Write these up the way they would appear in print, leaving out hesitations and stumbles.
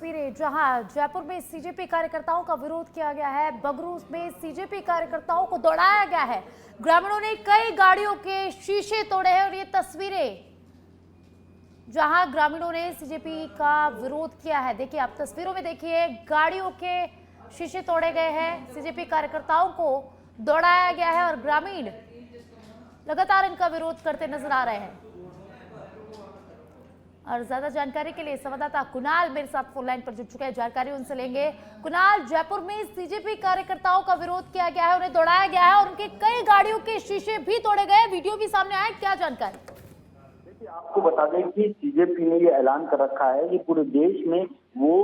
तस्वीरें जहां जयपुर में सीजेपी कार्यकर्ताओं का विरोध किया गया है, बगरू में सीजेपी कार्यकर्ताओं को दौड़ाया गया है। ग्रामीणों ने कई गाड़ियों के शीशे तोड़े हैं और ये तस्वीरें जहां ग्रामीणों ने सीजेपी का विरोध किया है। देखिए, आप तस्वीरों में देखिए, गाड़ियों के शीशे तोड़े गए हैं, सीजेपी कार्यकर्ताओं को दौड़ाया गया है और ग्रामीण लगातार इनका विरोध करते नजर आ रहे हैं। और ज्यादा जानकारी के लिए संवाददाता कुणाल मेरे साथ फोन लाइन पर जुड़ चुके हैं, जानकारी उनसे लेंगे। कुणाल, जयपुर में सीजेपी कार्यकर्ताओं का विरोध किया गया है, उन्हें दौड़ाया गया है और उनकी कई गाड़ियों के शीशे भी तोड़े गए, वीडियो भी सामने आए, क्या जानकारी? देखिए, आपको बता दें कि सीजेपी ने ये ऐलान कर रखा है कि पूरे देश में वो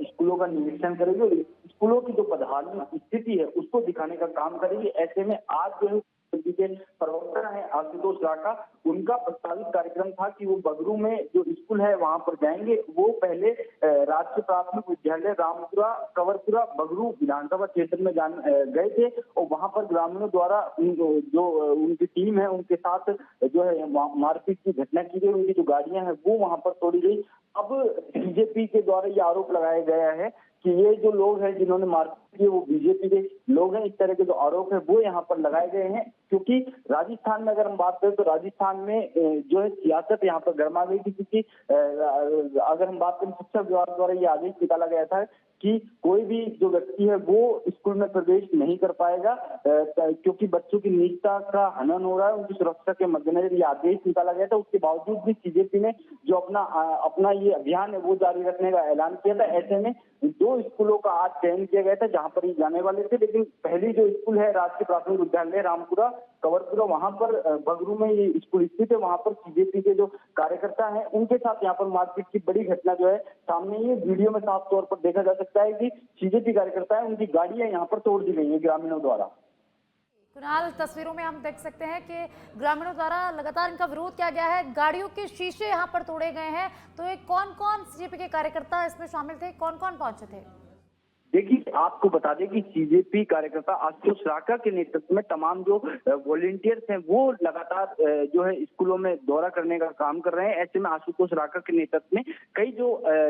स्कूलों का निरीक्षण करेगी और स्कूलों की जो बदहाली स्थिति है उसको दिखाने का काम करेगी। ऐसे में आज जो के प्रवक्ता है आशुतोष राका, उनका प्रस्तावित कार्यक्रम था कि वो बगरू में जो स्कूल है वहां पर जाएंगे। वो पहले राजकीय प्राथमिक विद्यालय रामपुरा कवरपुरा बगरू विधानसभा क्षेत्र में गए थे और वहां पर ग्रामीणों द्वारा जो उनकी टीम है उनके साथ जो है मारपीट की घटना की गई, उनकी जो गाड़ियां हैं वो वहां पर तोड़ी गई। अब बीजेपी के द्वारा ये आरोप लगाया गया है कि ये जो लोग हैं जिन्होंने मारपीट की वो बीजेपी के लोग हैं। इस तरह के जो आरोप है वो यहाँ पर लगाए गए हैं, क्योंकि राजस्थान में अगर हम बात करें तो राजस्थान में जो है सियासत यहाँ पर गर्मा गई थी। क्योंकि अगर हम बात करें, शिक्षा विभाग द्वारा ये आदेश निकाला गया था कि कोई भी जो व्यक्ति है वो स्कूल में प्रवेश नहीं कर पाएगा, क्योंकि बच्चों की निजता का हनन हो रहा है, उनकी सुरक्षा के मद्देनजर ये आदेश निकाला गया था। उसके बावजूद भी सीजेपी ने जो अपना ये अभियान है वो जारी रखने का ऐलान किया था। ऐसे में 2 स्कूलों का आज चयन किया गया था जहां पर ये जाने वाले थे, लेकिन पहली जो स्कूल है राजकीय प्राथमिक विद्यालय रामपुरा कवरपुरा, वहां पर बगरू में ये स्कूल स्थित है, वहां पर सीजेपी के जो कार्यकर्ता हैं उनके साथ यहाँ पर मारपीट की बड़ी घटना जो है सामने ये वीडियो में साफ तौर पर देखा जा सकता है कि सीजेपी कार्यकर्ता है उनकी गाड़ियां यहाँ पर तोड़ दी गई है ग्रामीणों द्वारा। कुणाल, तस्वीरों में हम देख सकते हैं कि ग्रामीणों द्वारा लगातार इनका विरोध किया गया है, गाड़ियों के शीशे यहाँ पर तोड़े गए हैं। तो ये कौन कौन सीजेपी के कार्यकर्ता इसमें शामिल थे, कौन कौन पहुंचे थे? देखिए, आपको बता दें कि सीजेपी कार्यकर्ता आशुतोष राका के नेतृत्व में तमाम जो वॉलेंटियर्स हैं वो लगातार जो है स्कूलों में दौरा करने का काम कर रहे हैं। ऐसे में आशुतोष राका के नेतृत्व में कई जो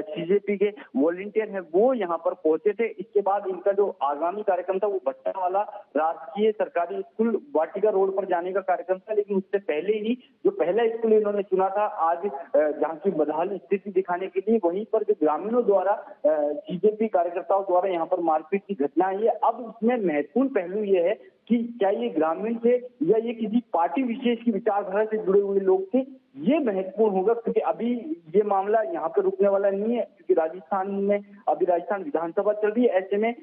सीजेपी के वॉलेंटियर हैं वो यहाँ पर पहुंचे थे। इसके बाद इनका जो आगामी कार्यक्रम था वो भट्टा वाला राजकीय सरकारी स्कूल वाटिका रोड पर जाने का कार्यक्रम था, लेकिन उससे पहले ही जो पहला स्कूल इन्होंने चुना था आज जहाँ की बदहाल स्थिति दिखाने के लिए, वहीं पर जो ग्रामीणों द्वारा सीजेपी कार्यकर्ताओं द्वारा यहाँ पर मारपीट की घटना है। अब इसमें महत्वपूर्ण पहलू ये है कि क्या ये ग्रामीण थे या ये किसी पार्टी विशेष की विचारधारा से जुड़े हुए लोग थे, ये महत्वपूर्ण होगा। क्योंकि अभी ये मामला यहाँ पे रुकने वाला नहीं है, क्योंकि राजस्थान में अभी राजस्थान विधानसभा चल रही है। ऐसे में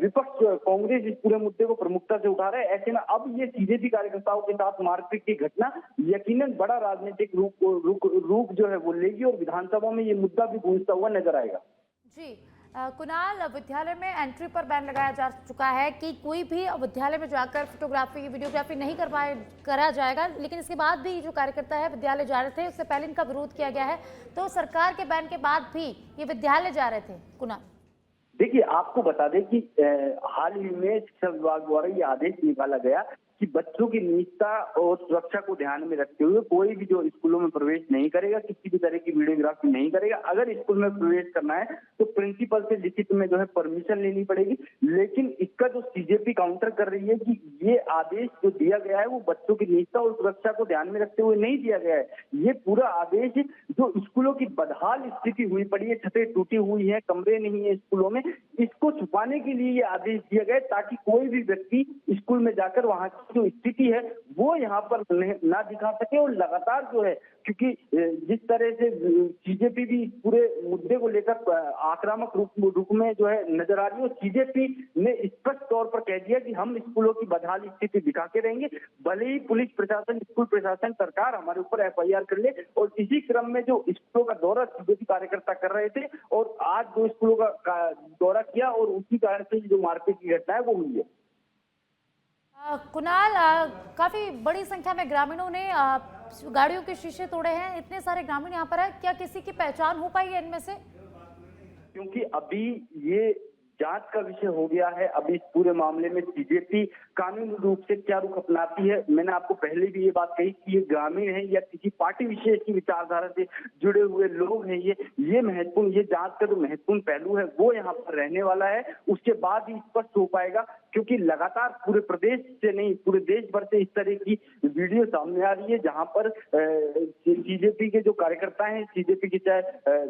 विपक्ष कांग्रेस इस पूरे मुद्दे को प्रमुखता से उठा रहा है। ऐसे में अब ये सीजेपी कार्यकर्ताओं के साथ मारपीट की घटना यकीनन बड़ा राजनीतिक रूप जो है वो लेगी और विधानसभा में ये मुद्दा भी गूंजता हुआ नजर आएगा। जी कुणाल, विद्यालय में एंट्री पर बैन लगाया जा चुका है कि कोई भी विद्यालय में जाकर फोटोग्राफी वीडियोग्राफी नहीं करा जाएगा, लेकिन इसके बाद भी जो कार्यकर्ता है विद्यालय जा रहे थे, उससे पहले इनका विरोध किया गया है। तो सरकार के बैन के बाद भी ये विद्यालय जा रहे थे। कुणाल, देखिए, आपको बता दें कि हाल ही में शिक्षा विभाग द्वारा ये आदेश निकाला गया कि बच्चों की निजता और सुरक्षा को ध्यान में रखते हुए कोई भी जो स्कूलों में प्रवेश नहीं करेगा, किसी भी तरह की वीडियोग्राफी नहीं करेगा। अगर स्कूल में प्रवेश करना है तो प्रिंसिपल से लिखित में जो है परमिशन लेनी पड़ेगी। लेकिन इसका जो सीजेपी काउंटर कर रही है कि ये आदेश जो दिया गया है वो बच्चों की निजता और सुरक्षा को ध्यान में रखते हुए नहीं दिया गया है। ये पूरा आदेश जो स्कूलों की बदहाल स्थिति हुई पड़ी है, छतें टूटी हुई है, कमरे नहीं है स्कूलों में, इसको छुपाने के लिए ये आदेश दिया गया ताकि कोई भी व्यक्ति स्कूल में जाकर वहां जो स्थिति है वो यहाँ पर ना दिखा सके। और लगातार जो है, क्योंकि जिस तरह से सीजेपी भी पूरे मुद्दे को लेकर आक्रामक रूप में जो है नजर आ रही है, सीजेपी ने स्पष्ट तौर पर कह दिया कि हम स्कूलों की बदहाल स्थिति दिखा के रहेंगे, भले ही पुलिस प्रशासन, स्कूल प्रशासन, सरकार हमारे ऊपर एफआईआर कर ले। और इसी क्रम में जो स्कूलों का दौरा सीजेपी कार्यकर्ता कर रहे थे और आज जो स्कूलों का दौरा किया और उसी कारण से जो मारपीट की घटना है वो हुई है। कुणाल, काफी बड़ी संख्या में ग्रामीणों ने गाड़ियों के शीशे तोड़े हैं, इतने सारे ग्रामीण यहाँ पर है, क्या किसी की पहचान हो पाई है इनमें से? क्योंकि अभी ये जांच का विषय हो गया है। अब इस पूरे मामले में सीजेपी कानूनी रूप से क्या रुख अपनाती है। मैंने आपको पहले भी ये बात कही कि ये ग्रामीण है या किसी पार्टी विशेष की विचारधारा से जुड़े हुए लोग हैं। ये महत्वपूर्ण, ये जांच का जो महत्वपूर्ण पहलू है वो यहाँ पर रहने वाला है। उसके बाद ही स्पष्ट हो पाएगा, क्योंकि लगातार पूरे प्रदेश से नहीं पूरे देश भर से इस तरह की वीडियो सामने आ रही है, जहां पर सीजेपी के जो कार्यकर्ता हैं, सीजेपी की चाहे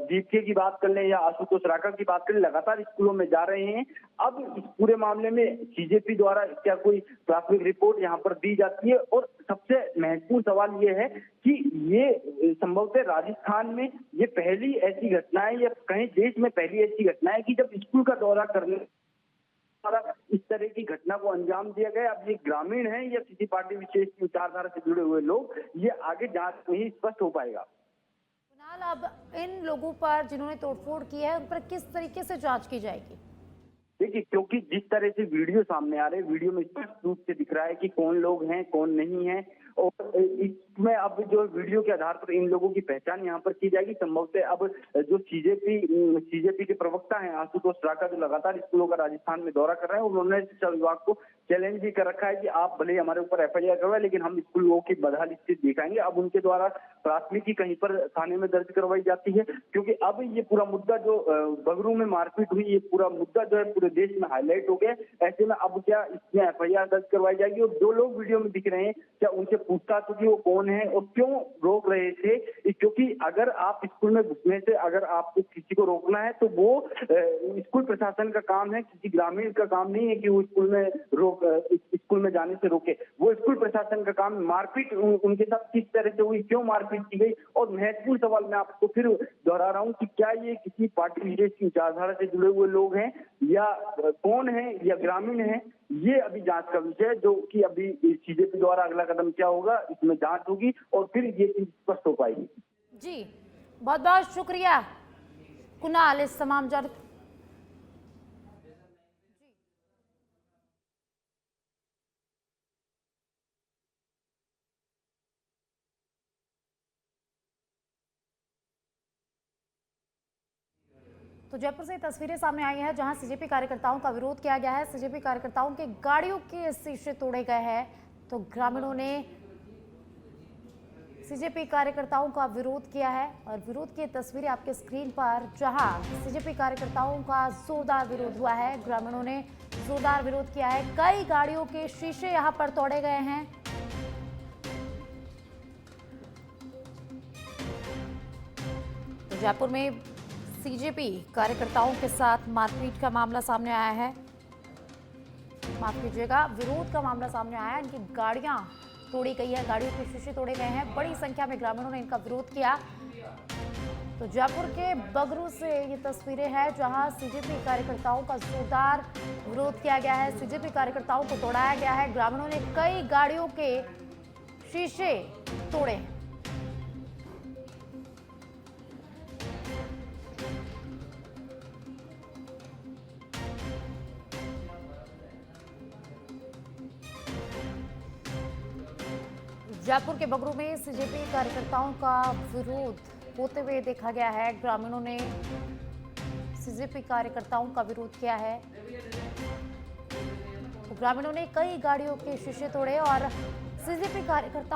दीपके की बात कर लें या आशुतोष राका की बात कर लें, लगातार स्कूलों में जा रहे हैं। अब इस पूरे मामले में सीजेपी द्वारा क्या कोई प्राथमिक रिपोर्ट यहाँ पर दी जाती है? और सबसे महत्वपूर्ण सवाल ये है कि ये संभवतः राजस्थान में ये पहली ऐसी घटना है या कहीं देश में पहली ऐसी घटना है कि जब स्कूल का दौरा करने इस तरह की घटना को अंजाम दिया गया। अब ये ग्रामीण है या किसी पार्टी विशेष की विचारधारा से जुड़े हुए लोग, ये आगे जांच में ही स्पष्ट हो पाएगा। कुणाल, अब इन लोगों पर जिन्होंने तोड़फोड़ की है उन पर किस तरीके से जांच की जाएगी? देखिए, क्योंकि जिस तरह से वीडियो सामने आ रहे हैं, वीडियो में स्पष्ट रूप से दिख रहा है कि कौन लोग हैं कौन नहीं है, और इसमें अब जो वीडियो के आधार पर इन लोगों की पहचान यहाँ पर की जाएगी। संभवतः अब जो सीजेपी के प्रवक्ता हैं आशुतोष राका, जो लगातार स्कूलों का राजस्थान में दौरा कर रहे हैं, उन्होंने शिक्षा विभाग को चैलेंज भी कर रखा है कि आप भले हमारे ऊपर एफआईआर करवाए, लेकिन हम स्कूलों की बदहाल स्थिति दिखाएंगे। अब उनके द्वारा प्राथमिकी कहीं पर थाने में दर्ज करवाई जाती है, क्योंकि अब ये पूरा मुद्दा जो बगरू में मारपीट हुई, ये पूरा मुद्दा जो है पूरे देश में हाईलाइट हो गया। ऐसे में अब क्या इसमें एफआईआर दर्ज करवाई जाएगी, और जो लोग वीडियो में दिख रहे हैं क्या उनसे पूछताछ होगी वो कौन है और क्यों रोक रहे थे? क्योंकि अगर आप स्कूल में घुसने से अगर आपको किसी को रोकना है तो वो स्कूल प्रशासन का काम है, किसी ग्रामीण का काम नहीं है कि वो स्कूल में जाने से रोके। वो स्कूल प्रशासन का काम। मारपीट उनके साथ किस तरह से हुई, क्यों मारपीट की गई? और महत्वपूर्ण सवाल मैं आपको फिर दोहरा रहा हूँ कि क्या ये किसी पार्टी विशेष की विचारधारा से जुड़े हुए लोग हैं या कौन है या ग्रामीण है? ये अभी जांच का विषय है, जो कि अभी सीजेपी द्वारा अगला कदम क्या होगा इसमें जांच होगी और फिर ये चीज स्पष्ट हो पाएगी। जी, बहुत बहुत शुक्रिया कुणाल इस तमाम जानकारी। तो जयपुर से तस्वीरें सामने आई हैं जहां सीजेपी कार्यकर्ताओं का विरोध किया गया है। सीजेपी कार्यकर्ताओं के गाड़ियों के शीशे तोड़े गए हैं। तो ग्रामीणों ने सीजेपी कार्यकर्ताओं का विरोध किया है और विरोध की तस्वीरें आपके स्क्रीन पर, जहां सीजेपी कार्यकर्ताओं का जोरदार विरोध हुआ है। ग्रामीणों ने जोरदार विरोध किया है। कई गाड़ियों के शीशे यहां पर तोड़े गए हैं। तो जयपुर में सीजेपी कार्यकर्ताओं के साथ मारपीट का मामला सामने आया है। माफ कीजिएगा, विरोध का मामला सामने आया है। इनकी गाड़ियां तोड़ी गई है, गाड़ियों के शीशे तोड़े गए हैं। बड़ी संख्या में ग्रामीणों ने इनका विरोध किया। तो जयपुर के बगरू से ये तस्वीरें हैं जहां सीजेपी कार्यकर्ताओं का जोरदार विरोध किया गया है। सीजेपी कार्यकर्ताओं को तोड़ाया गया है। ग्रामीणों ने कई गाड़ियों के शीशे तोड़े हैं। जयपुर के बगरू में सीजेपी कार्यकर्ताओं का विरोध होते हुए देखा गया है। ग्रामीणों ने सीजेपी कार्यकर्ताओं का विरोध किया है। तो ग्रामीणों ने कई गाड़ियों के शीशे तोड़े और सीजेपी कार्यकर्ताओं